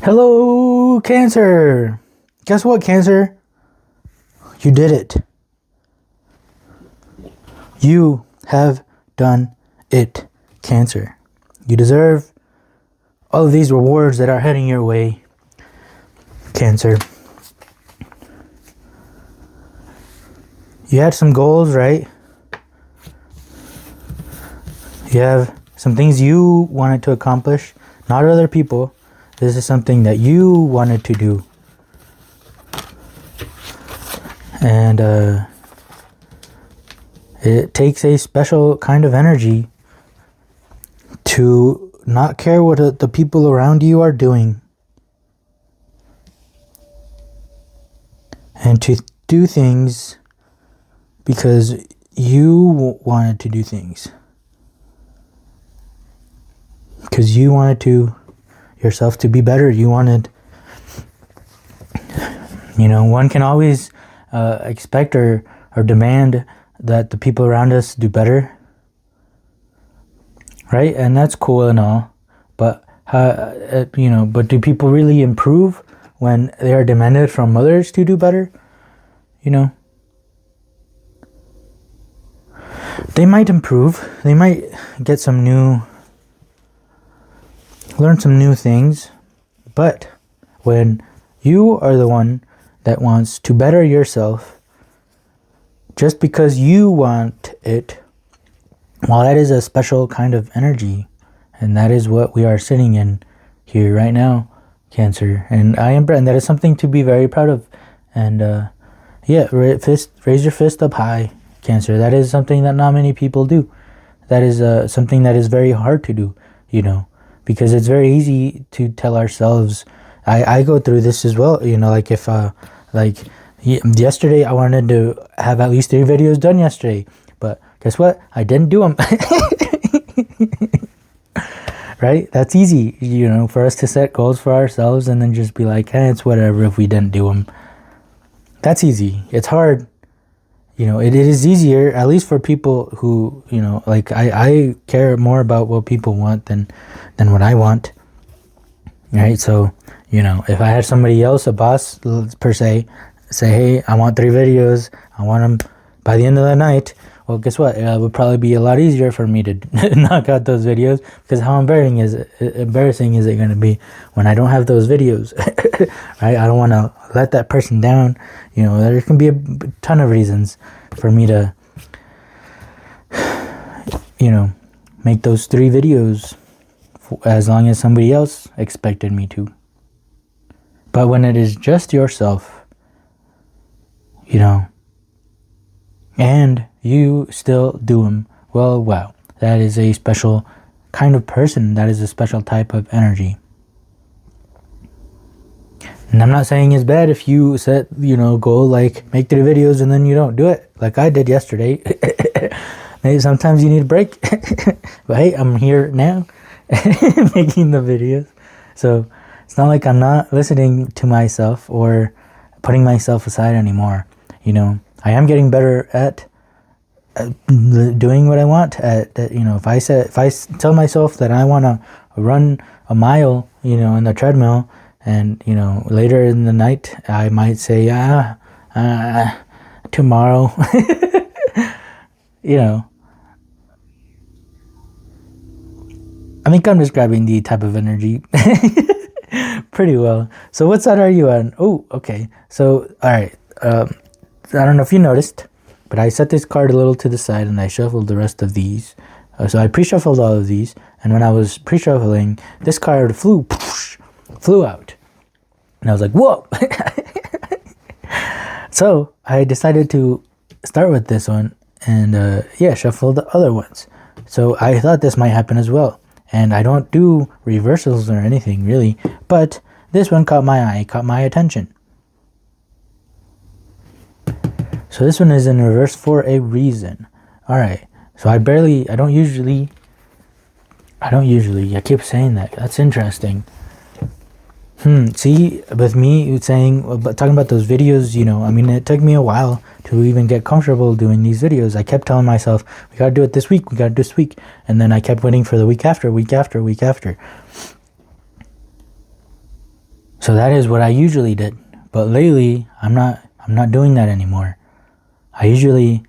Hello, Cancer. Guess what, Cancer? You did it. You have done it, Cancer. You deserve all of these rewards that are heading your way, Cancer. You had some goals, right? You have some things you wanted to accomplish, not other people. This is something that you wanted to do. And it takes a special kind of energy to not care what the people around you are doing. And to do things because you wanted to do things. Because you wanted yourself to be better. You wanted, one can always expect or demand that the people around us do better, right? And that's cool and all, but but do people really improve when they are demanded from others to do better? They might improve. They might get learn some new things, but when you are the one that wants to better yourself just because you want it, well, that is a special kind of energy, and that is what we are sitting in here right now, Cancer. And that is something to be very proud of. And raise your fist up high, Cancer. That is something that not many people do. That is something that is very hard to do, because it's very easy to tell ourselves. I go through this as well, like if yesterday I wanted to have at least 3 videos done yesterday, but guess what? I didn't do them. Right? That's easy, for us to set goals for ourselves and then just be like, it's whatever if we didn't do them. That's easy. It's hard. It is easier, at least for people who, I care more about what people want than what I want. Right? So, if I had somebody else, a boss per se, say, hey, I want 3 videos. I want them by the end of the night. Well, guess what? It would probably be a lot easier for me to knock out those videos, because how embarrassing is it going to be when I don't have those videos? Right? I don't want to let that person down. There can be a ton of reasons for me to, make those 3 videos as long as somebody else expected me to. But when it is just yourself, and you still do them, well, wow, that is a special kind of person. That is a special type of energy. And I'm not saying it's bad if you set, goal like make 3 videos and then you don't do it, like I did yesterday. Maybe sometimes you need a break. But hey, I'm here now making the videos. So it's not like I'm not listening to myself or putting myself aside anymore. I am getting better at doing what I want. If I tell myself that I want to run a mile, in the treadmill, and later in the night I might say, tomorrow. I think I'm describing the type of energy pretty well. So what side are you on? Oh, okay. So, all right. I don't know if you noticed, but I set this card a little to the side and I shuffled the rest of these. So I pre-shuffled all of these, and when I was pre-shuffling, this card flew out. And I was like, whoa! So I decided to start with this one and shuffle the other ones. So I thought this might happen as well. And I don't do reversals or anything really, but this one caught my eye, caught my attention. So this one is in reverse for a reason. All right. So I don't usually, I keep saying that. That's interesting. See, with me talking about those videos, it took me a while to even get comfortable doing these videos. I kept telling myself, we got to do it this week. And then I kept waiting for the week after. So that is what I usually did. But lately, I'm not doing that anymore. I usually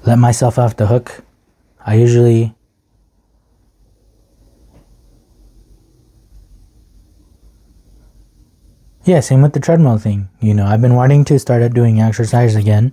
let myself off the hook. I usually yeah, same with the treadmill thing. You know, I've been wanting to start doing exercise again,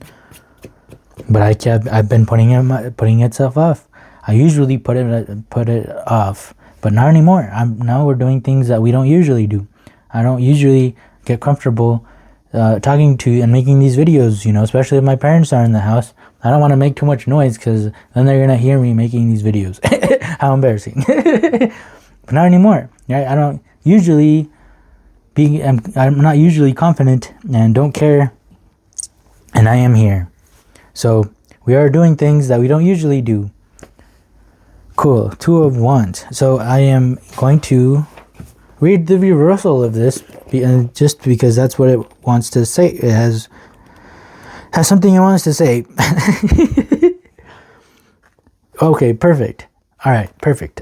but I've been putting itself off. I usually put it off, but not anymore. Now we're doing things that we don't usually do. I don't usually get comfortable talking to and making these videos, you know, especially if my parents are in the house. I don't want to make too much noise because then they're gonna hear me making these videos. How embarrassing. But not anymore. Right? I don't usually I'm not usually confident and don't care, and I am here. So we are doing things that we don't usually do. Cool. 2 of Wands. So I am going to read the reversal of this just because that's what it wants to say. It has something it wants to say. Okay, perfect. All right, perfect.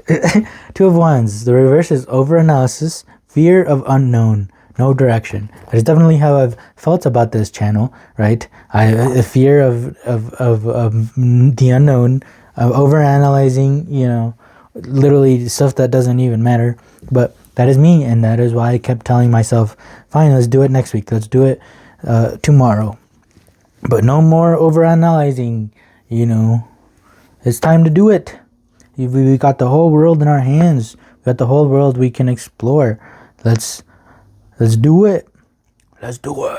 2 of Wands. The reverse is overanalysis, fear of unknown, no direction. That is definitely how I've felt about this channel, right? A fear of the unknown, of overanalyzing, you know, literally stuff that doesn't even matter. But that is me, and that is why I kept telling myself, fine, let's do it next week. Let's do it tomorrow. But no more overanalyzing, you know. It's time to do it. We got the whole world in our hands. We got the whole world we can explore. Let's do it. Let's do it.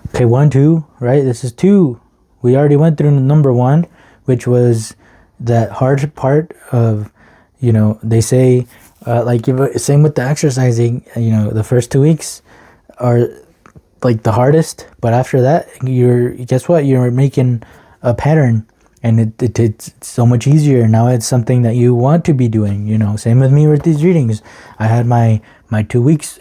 Okay, 1, 2, right? This is 2. We already went through number 1, which was that hard part of, you know, they say, like, same with the exercising, you know, the first 2 weeks are like the hardest, but after that, guess what? You're making a pattern. And it's so much easier. Now it's something that you want to be doing, you know. Same with me with these readings. I had my 2 weeks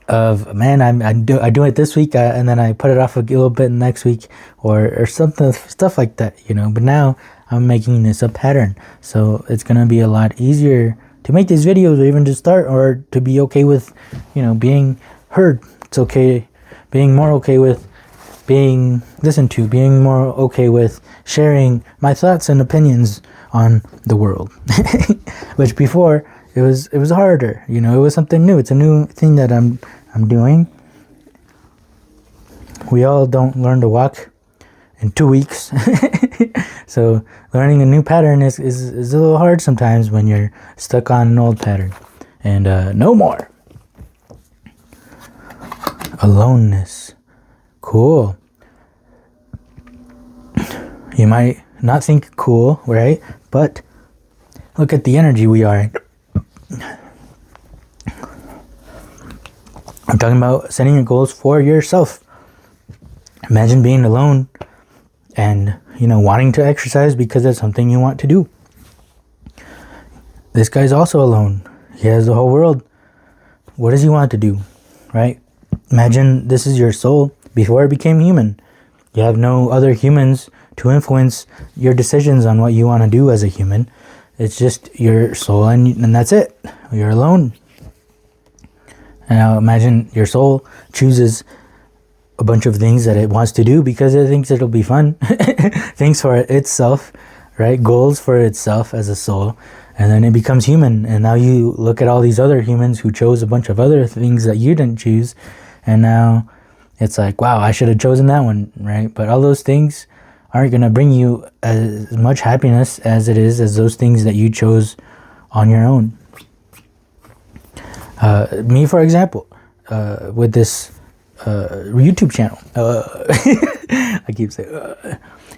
of, man, I do it this week, and then I put it off a little bit next week, or something, stuff like that, you know. But now I'm making this a pattern. So it's going to be a lot easier to make these videos, or even to start, or to be okay with, you know, being heard. It's okay, being more okay with being listened to, being more okay with sharing my thoughts and opinions on the world. Which before it was harder, you know. It was something new. It's a new thing that I'm doing. We all don't learn to walk in 2 weeks. So learning a new pattern is a little hard sometimes when you're stuck on an old pattern. And no more aloneness. Cool. You might not think cool, right? But look at the energy we are in. I'm talking about setting your goals for yourself. Imagine being alone and, you know, wanting to exercise because it's something you want to do. This guy's also alone. He has the whole world. What does he want to do, right? Imagine this is your soul before it became human. You have no other humans to influence your decisions on what you want to do as a human. It's just your soul, and that's it. You're alone. And now imagine your soul chooses a bunch of things that it wants to do because it thinks it'll be fun. Things for itself, right? Goals for itself as a soul. And then it becomes human. And now you look at all these other humans who chose a bunch of other things that you didn't choose. And now it's like, wow, I should have chosen that one, right? But all those things aren't going to bring you as much happiness as it is as those things that you chose on your own. Me, for example, with this YouTube channel, I keep saying,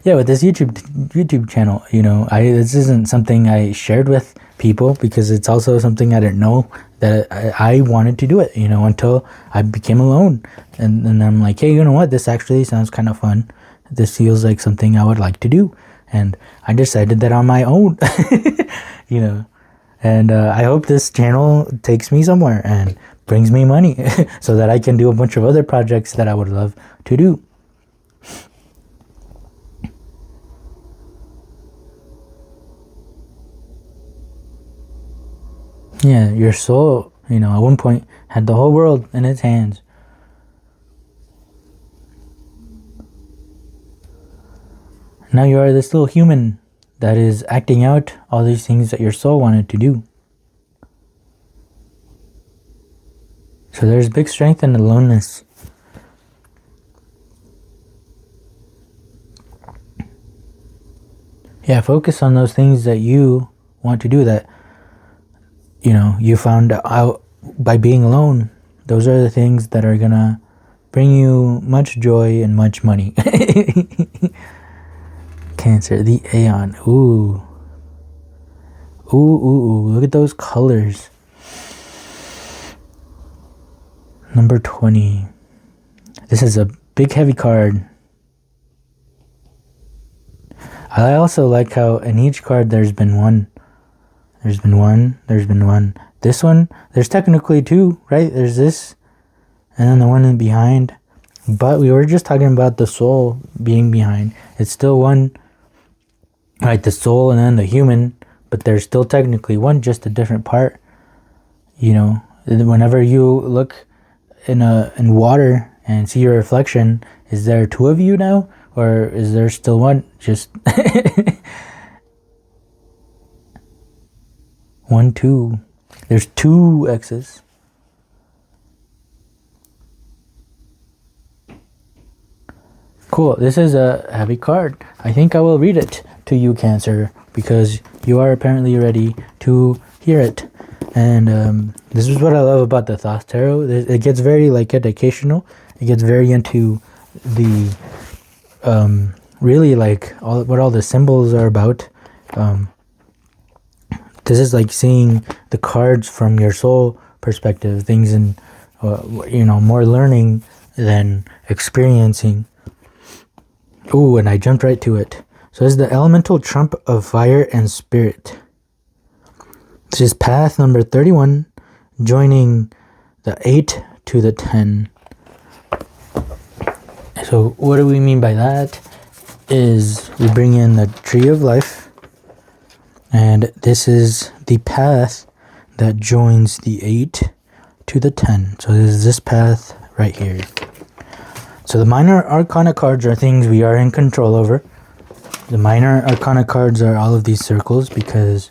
yeah, with this YouTube channel, you know, this isn't something I shared with people because it's also something I didn't know that I wanted to do it, you know, until I became alone. And then I'm like, hey, you know what? This actually sounds kind of fun. This feels like something I would like to do. And I decided that on my own, you know. And I hope this channel takes me somewhere and brings me money so that I can do a bunch of other projects that I would love to do. Yeah, your soul, at one point had the whole world in its hands. Now you are this little human that is acting out all these things that your soul wanted to do. So there's big strength in aloneness. Yeah, focus on those things that you want to do that, you found out by being alone. Those are the things that are gonna bring you much joy and much money. Cancer, the Aeon. Ooh. Ooh. Look at those colors. Number 20. This is a big heavy card. I also like how in each card there's been one. There's been one. This one, there's technically two, right? There's this, and then the one in behind. But we were just talking about the soul being behind. It's still one, right? The soul and then the human, but there's still technically one, just a different part. Whenever you look in water and see your reflection, is there two of you now? Or is there still one? Just one, two. There's two X's. Cool. This is a heavy card. I think I will read it to you, Cancer, because you are apparently ready to hear it. And this is what I love about the Thoth Tarot. It gets very educational. It gets very into the really what all the symbols are about. This is like seeing the cards from your soul perspective, things in more learning than experiencing. Ooh, and I jumped right to it. So this is the elemental trump of fire and spirit. This is path number 31, joining the 8 to the 10. So what do we mean by that? Is we bring in the tree of life, and this is the path that joins the 8 to the 10. So this is this path right here. So the minor arcana cards are things we are in control over. The minor arcana cards are all of these circles, because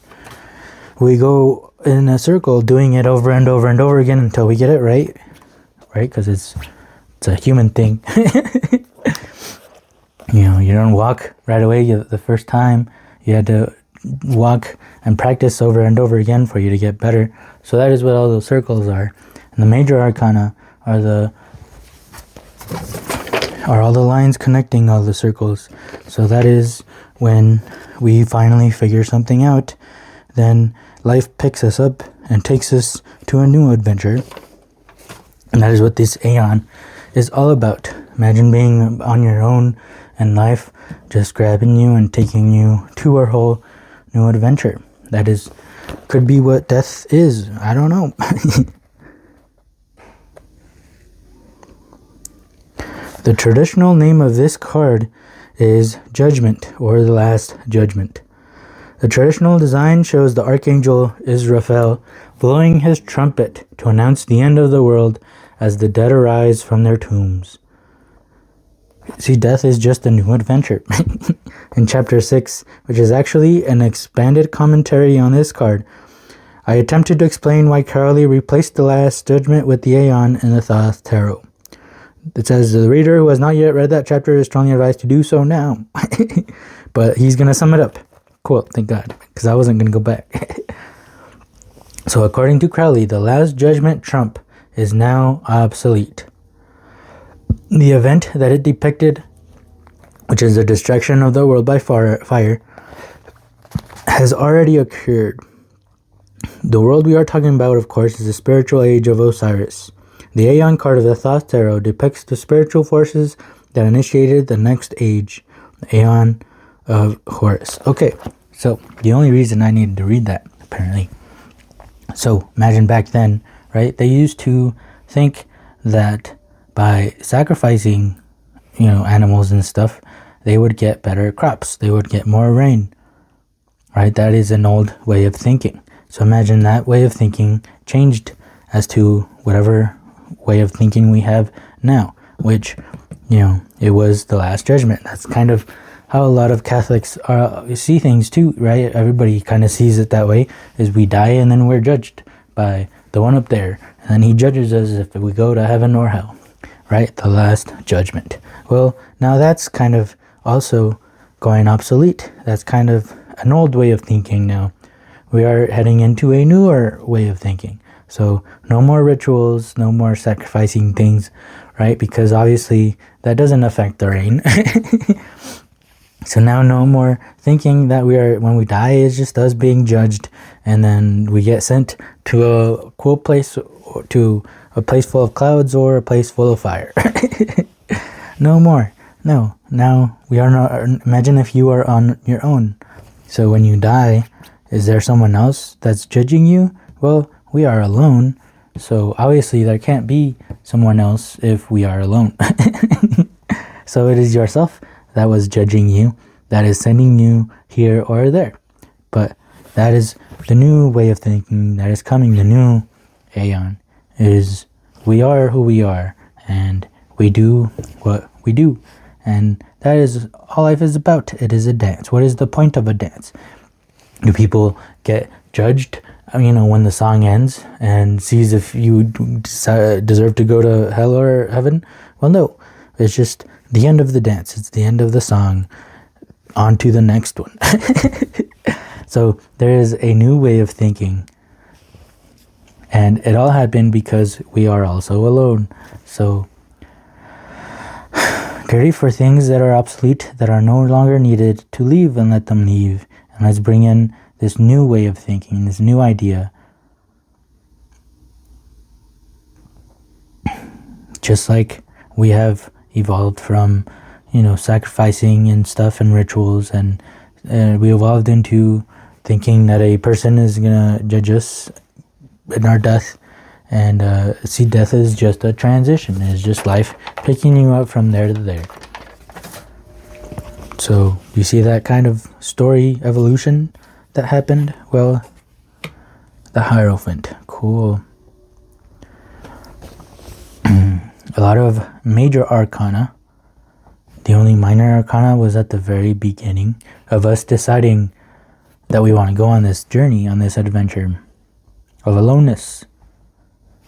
we go in a circle doing it over and over and over again until we get it right? Because it's a human thing. You don't walk right away the first time. You had to walk and practice over and over again for you to get better. So that is what all those circles are. And the major arcana are all the lines connecting all the circles. So that is when we finally figure something out. Then life picks us up and takes us to a new adventure. And that is what this Aeon is all about. Imagine being on your own and life just grabbing you and taking you to a whole new adventure. That could be what death is. I don't know. The traditional name of this card is Judgment, or the Last Judgment. The traditional design shows the Archangel Israfel blowing his trumpet to announce the end of the world as the dead arise from their tombs. See, death is just a new adventure. In chapter 6, which is actually an expanded commentary on this card, I attempted to explain why Crowley replaced the Last Judgment with the Aeon in the Thoth Tarot. It says, the reader who has not yet read that chapter is strongly advised to do so now. But he's going to sum it up. Cool, thank God, because I wasn't going to go back. So according to Crowley, the Last Judgment trump is now obsolete. The event that it depicted, which is the destruction of the world by fire, has already occurred. The world we are talking about, of course, is the spiritual age of Osiris. The Aeon card of the Thoth Tarot depicts the spiritual forces that initiated the next age, the Aeon of Horus. Okay, so the only reason I needed to read that, apparently. So imagine back then, right? They used to think that by sacrificing, animals and stuff, they would get better crops. They would get more rain, right? That is an old way of thinking. So imagine that way of thinking changed as to whatever way of thinking we have now, which, it was the Last Judgment. That's kind of how a lot of Catholics see things too, right? Everybody kind of sees it that way, is we die and then we're judged by the one up there, and then he judges us if we go to heaven or hell, right? The Last Judgment. Well, now that's kind of also going obsolete. That's kind of an old way of thinking now. We are heading into a newer way of thinking. So no more rituals, no more sacrificing things, right? Because obviously that doesn't affect the rain. So now no more thinking that when we die, it's just us being judged, and then we get sent to a cool place, or to a place full of clouds or a place full of fire. No more. No. Now we are not. Imagine if you are on your own. So when you die, is there someone else that's judging you? Well, we are alone. So obviously there can't be someone else if we are alone. So it is yourself that was judging you, that is sending you here or there. But that is the new way of thinking that is coming, the new aeon, is we are who we are, and we do what we do. And that is all life is about. It is a dance. What is the point of a dance? Do people get judged, when the song ends and sees if you deserve to go to hell or heaven? Well, no. It's just the end of the dance. It's the end of the song. On to the next one. So there is a new way of thinking. And it all happened because we are also alone. So get ready for things that are obsolete, that are no longer needed, to leave, and let them leave. And let's bring in this new way of thinking, this new idea. Just like we have evolved from, sacrificing and stuff and rituals, and we evolved into thinking that a person is going to judge us in our death, and see death as just a transition. It's just life picking you up from there to there. So you see that kind of story evolution that happened? Well, the Hierophant. Cool. A lot of major arcana. The only minor arcana was at the very beginning of us deciding that we want to go on this journey, on this adventure of aloneness,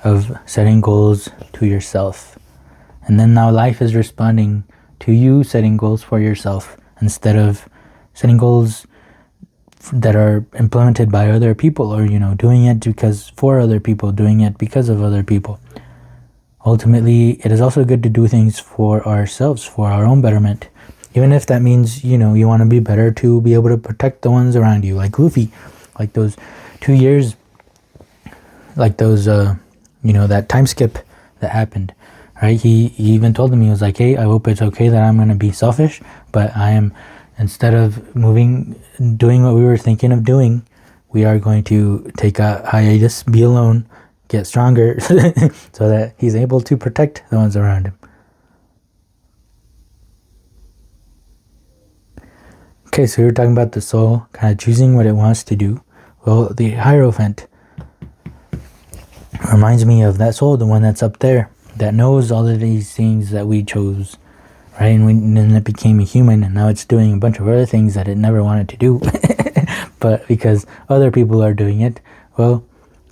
of setting goals to yourself. And then now life is responding to you setting goals for yourself, instead of setting goals that are implemented by other people, or, doing it for other people, doing it because of other people. Ultimately, it is also good to do things for ourselves, for our own betterment. Even if that means, you want to be better to be able to protect the ones around you, like Luffy, like those 2 years, like those, that time skip that happened, right? He even told them, he was like, hey, I hope it's okay that I'm going to be selfish, but I am, instead of doing what we were thinking of doing, we are going to take a hiatus, be alone, get stronger, so that he's able to protect the ones around him. Okay, so we were talking about the soul kind of choosing what it wants to do. Well, the Hierophant reminds me of that soul, the one that's up there, that knows all of these things that we chose, right? And then it became a human, and now it's doing a bunch of other things that it never wanted to do. But because other people are doing it, well,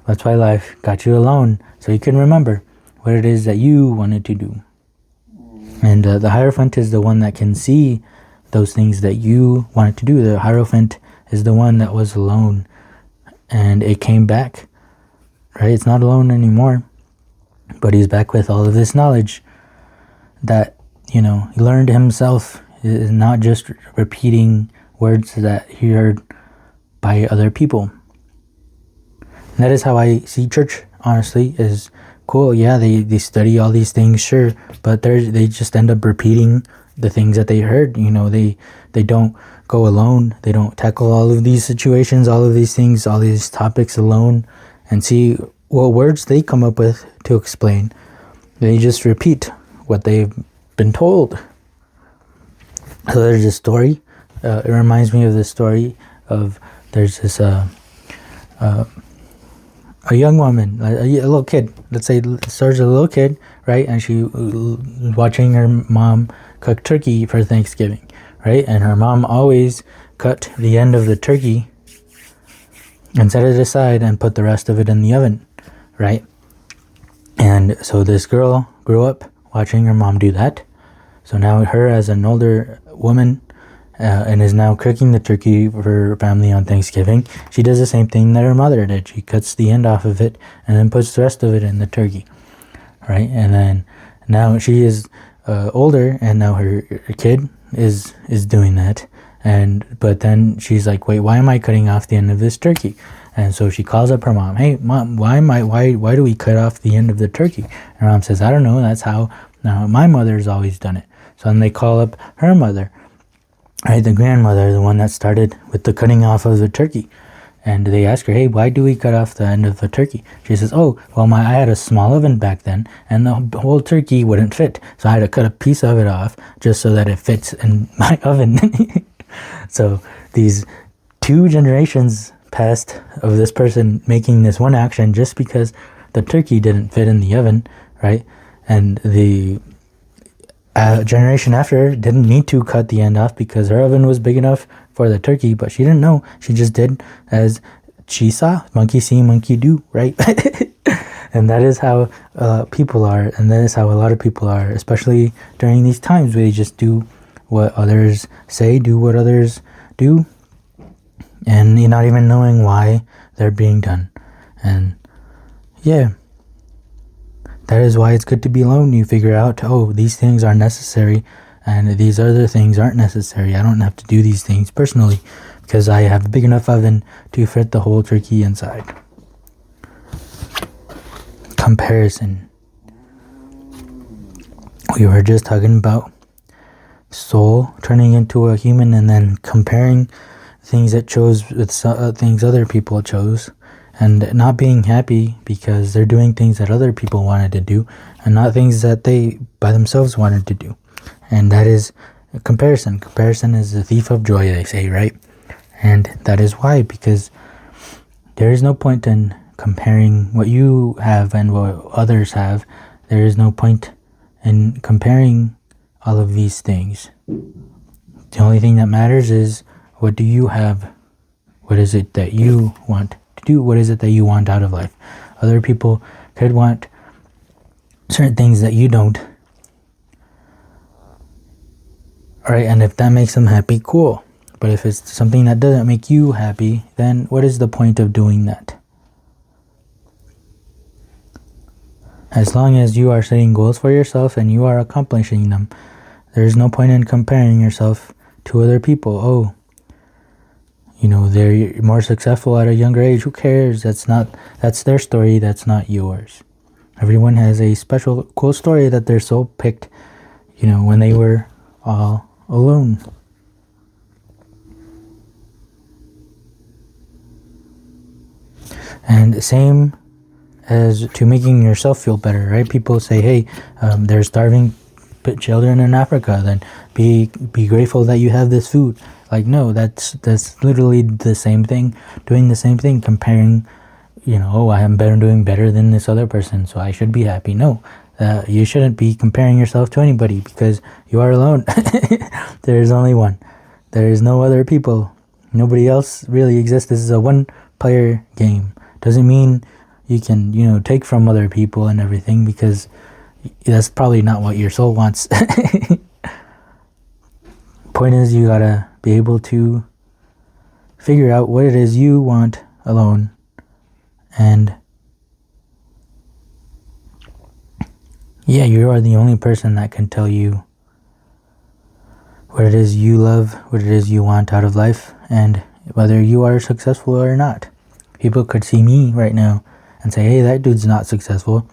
that's why life got you alone, so you can remember what it is that you wanted to do. And the Hierophant is the one that can see those things that you wanted to do. The Hierophant is the one that was alone, and it came back, right? It's not alone anymore, but he's back with all of this knowledge that, he learned himself, is not just repeating words that he heard by other people. And that is how I see church, honestly, is cool. Yeah, they study all these things, sure, but they just end up repeating the things that they heard. They don't go alone. They don't tackle all of these situations, all of these things, all these topics alone, and see what words they come up with to explain. They just repeat what they've been told. So there's a story. It reminds me of the story of, there's this a young woman, a little kid, let's say Sarah's a little kid, right? And she watching her mom cook turkey for Thanksgiving, right? And her mom always cut the end of the turkey and set it aside and put the rest of it in the oven, right? And so this girl grew up watching her mom do that. So now her as an older woman and is now cooking the turkey for her family on Thanksgiving, she does the same thing that her mother did. She cuts the end off of it and then puts the rest of it in the turkey, right? And then now she is older, and now her kid is doing that. But then she's like, wait, why am I cutting off the end of this turkey? And so she calls up her mom. Hey, mom, why do we cut off the end of the turkey? And her mom says, I don't know. That's how my mother's always done it. So then they call up her mother, right, the grandmother, the one that started with the cutting off of the turkey. And they ask her, hey, why do we cut off the end of the turkey? She says, oh, well, I had a small oven back then, and the whole turkey wouldn't fit. So I had to cut a piece of it off just so that it fits in my oven. So these 2 generations passed of this person making this one action just because the turkey didn't fit in the oven, right? And the generation after didn't need to cut the end off because her oven was big enough for the turkey, but she didn't know. She just did as she saw. Monkey see, monkey do, right? And that is how people are, and that is how a lot of people are, especially during these times where they just do what others say, do what others do, and you're not even knowing why they're being done. And yeah, that is why it's good to be alone. You figure out, oh, these things are necessary and these other things aren't necessary. I don't have to do these things personally because I have a big enough oven to fit the whole turkey inside. Comparison. We were just talking about soul turning into a human and then comparing things it chose with things other people chose, and not being happy because they're doing things that other people wanted to do and not things that they by themselves wanted to do. And that is a comparison. Comparison is the thief of joy, they say, right? And that is why, because there is no point in comparing what you have and what others have. There is no point in comparing all of these things. The only thing that matters is, what do you have? What is it that you want to do? What is it that you want out of life? Other people could want certain things that you don't. Alright, and if that makes them happy, cool. But if it's something that doesn't make you happy, then what is the point of doing that? As long as you are setting goals for yourself and you are accomplishing them, there is no point in comparing yourself to other people. Oh, they're more successful at a younger age. Who cares? That's their story. That's not yours. Everyone has a special, cool story that their soul picked, when they were all alone. And same as to making yourself feel better, right? People say, hey, there's starving children in Africa, then be grateful that you have this food. Like, no, that's literally the same thing, doing the same thing, comparing, oh, I am doing better than this other person, so I should be happy. No, you shouldn't be comparing yourself to anybody because you are alone. There is only one. There is no other people. Nobody else really exists. This is a one-player game. Doesn't mean you can, take from other people and everything, because that's probably not what your soul wants. Point is, you gotta be able to figure out what it is you want alone, and yeah, you are the only person that can tell you what it is you love, what it is you want out of life, and whether you are successful or not. People could see me right now and say, hey, that dude's not successful.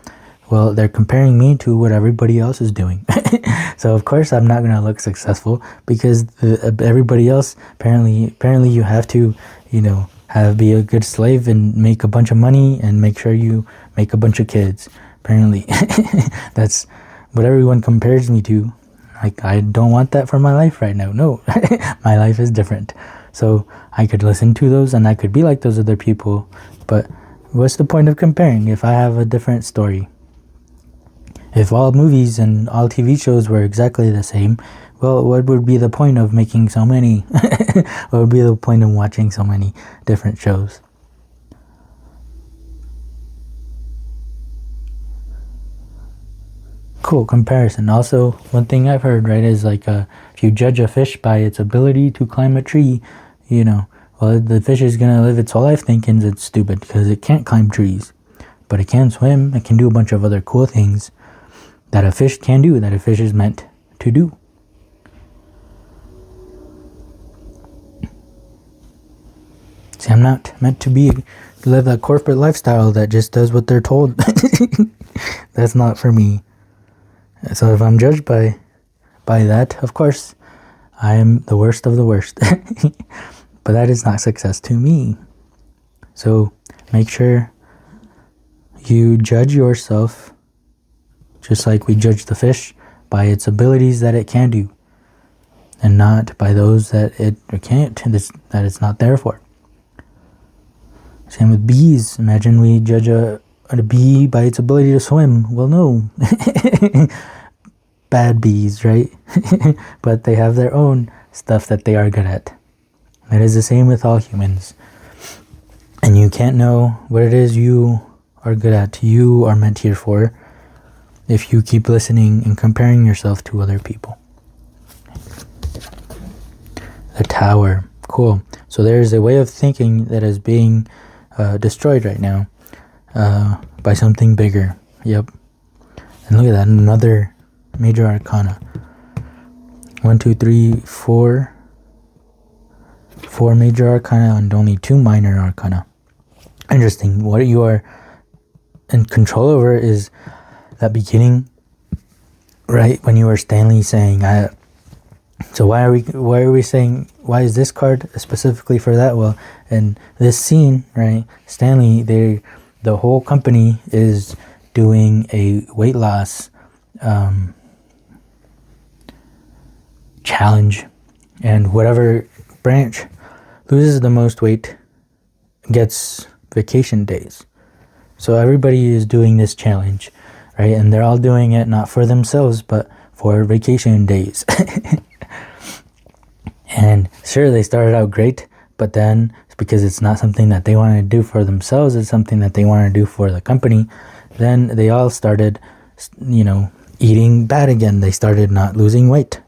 Well, they're comparing me to what everybody else is doing. So of course I'm not going to look successful, because everybody else, apparently you have to, be a good slave and make a bunch of money and make sure you make a bunch of kids. Apparently that's what everyone compares me to. Like, I don't want that for my life right now. No, my life is different. So I could listen to those and I could be like those other people, but what's the point of comparing if I have a different story? If all movies and all TV shows were exactly the same, well, what would be the point of making so many? What would be the point of watching so many different shows? Cool comparison. Also, one thing I've heard, right, is like if you judge a fish by its ability to climb a tree, you know, well, the fish is going to live its whole life thinking it's stupid because it can't climb trees. But it can swim, it can do a bunch of other cool things that a fish can do, that a fish is meant to do. See, I'm not meant to live that corporate lifestyle that just does what they're told. That's not for me. So if I'm judged by that, of course, I am the worst of the worst. But that is not success to me. So make sure you judge yourself just like we judge the fish by its abilities that it can do, and not by those that it can't, that it's not there for. Same with bees. Imagine we judge a bee by its ability to swim. Well, no. Bad bees, right? But they have their own stuff that they are good at. That is the same with all humans. And you can't know what it is you are good at, you are meant here for, if you keep listening and comparing yourself to other people. The Tower. Cool. So there's a way of thinking that is being destroyed right now by something bigger. Yep. And look at that, another major arcana. 1, 2, 3, 4. 4 major arcana and only 2 minor arcana. Interesting. What you are in control over is that beginning, right? When you were Stanley saying, so why are we saying, why is this card specifically for that? Well, in this scene, right, Stanley, the whole company is doing a weight loss challenge, and whatever branch loses the most weight gets vacation days. So everybody is doing this challenge, right? And they're all doing it not for themselves, but for vacation days. And sure, they started out great, but then because it's not something that they want to do for themselves, it's something that they want to do for the company, then they all started, eating bad again. They started not losing weight.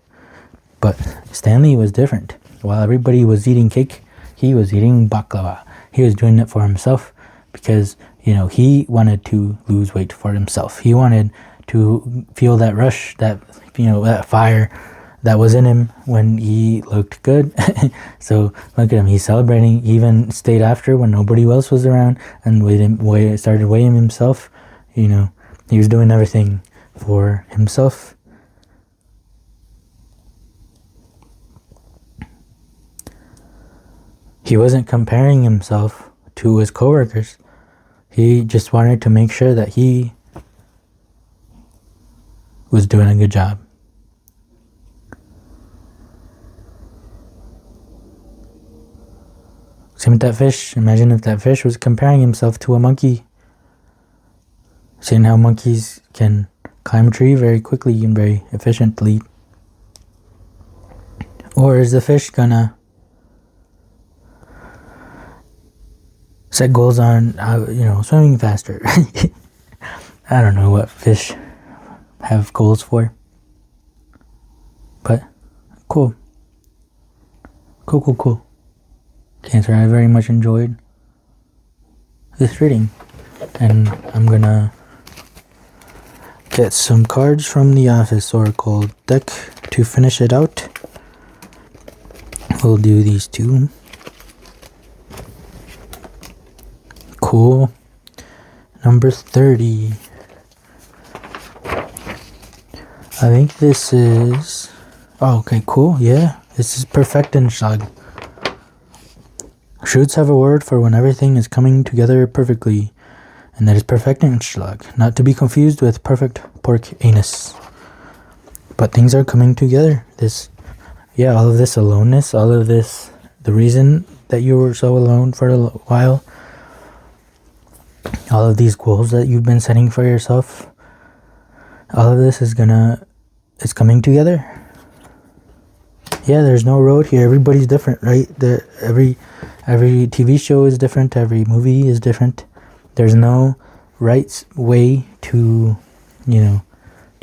But Stanley was different. While everybody was eating cake, he was eating baklava. He was doing it for himself because, he wanted to lose weight for himself. He wanted to feel that rush, that fire that was in him when he looked good. So look at him, he's celebrating. He even stayed after when nobody else was around and started weighing himself. He was doing everything for himself. He wasn't comparing himself to his coworkers. He just wanted to make sure that he was doing a good job. Same with that fish. Imagine if that fish was comparing himself to a monkey. Seeing how monkeys can climb a tree very quickly and very efficiently. Or is the fish gonna set goals on, swimming faster? I don't know what fish have goals for. But cool. Cool. Cancer, I very much enjoyed this reading. And I'm gonna get some cards from the Office Oracle deck to finish it out. We'll do these two. Cool. Number 30. I think this is... Oh, okay, cool. Yeah, this is Perfektenschlag. Shoots have a word for when everything is coming together perfectly, and that is Perfektenschlag, not to be confused with perfect pork anus. But things are coming together. All of this aloneness, all of this the reason that you were so alone for a while, all of these goals that you've been setting for yourself, all of this is coming together. Yeah, there's no road here. Everybody's different, right? Every TV show is different. Every movie is different. There's no right way to, to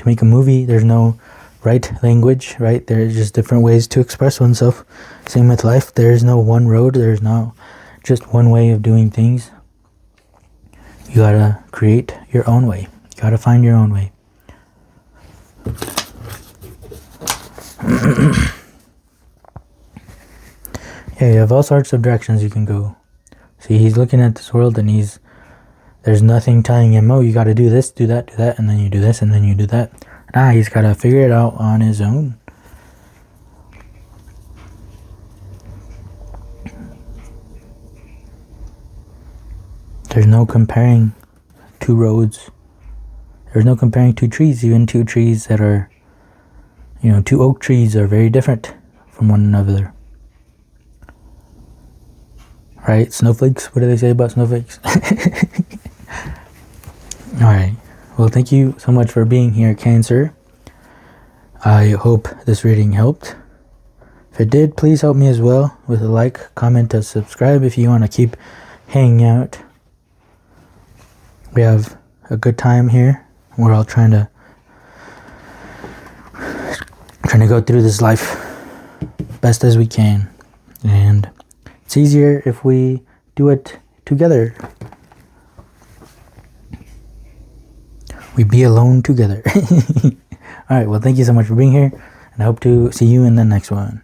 make a movie. There's no right language, right? There's just different ways to express oneself. Same with life. There's no one road. There's no just one way of doing things. You gotta create your own way. You gotta find your own way. Yeah, you have all sorts of directions you can go. See, he's looking at this world and there's nothing telling him, oh, you gotta do this, do that, and then you do this, and then you do that. He's gotta figure it out on his own. There's no comparing two roads. There's no comparing two trees. Even two trees that are, two oak trees are very different from one another. Right? Snowflakes? What do they say about snowflakes? Alright. Well, thank you so much for being here, Cancer. I hope this reading helped. If it did, please help me as well with a like, comment, and subscribe if you want to keep hanging out. We have a good time here. We're all trying to go through this life best as we can. And it's easier if we do it together. We be alone together. Alright, well, thank you so much for being here, and I hope to see you in the next one.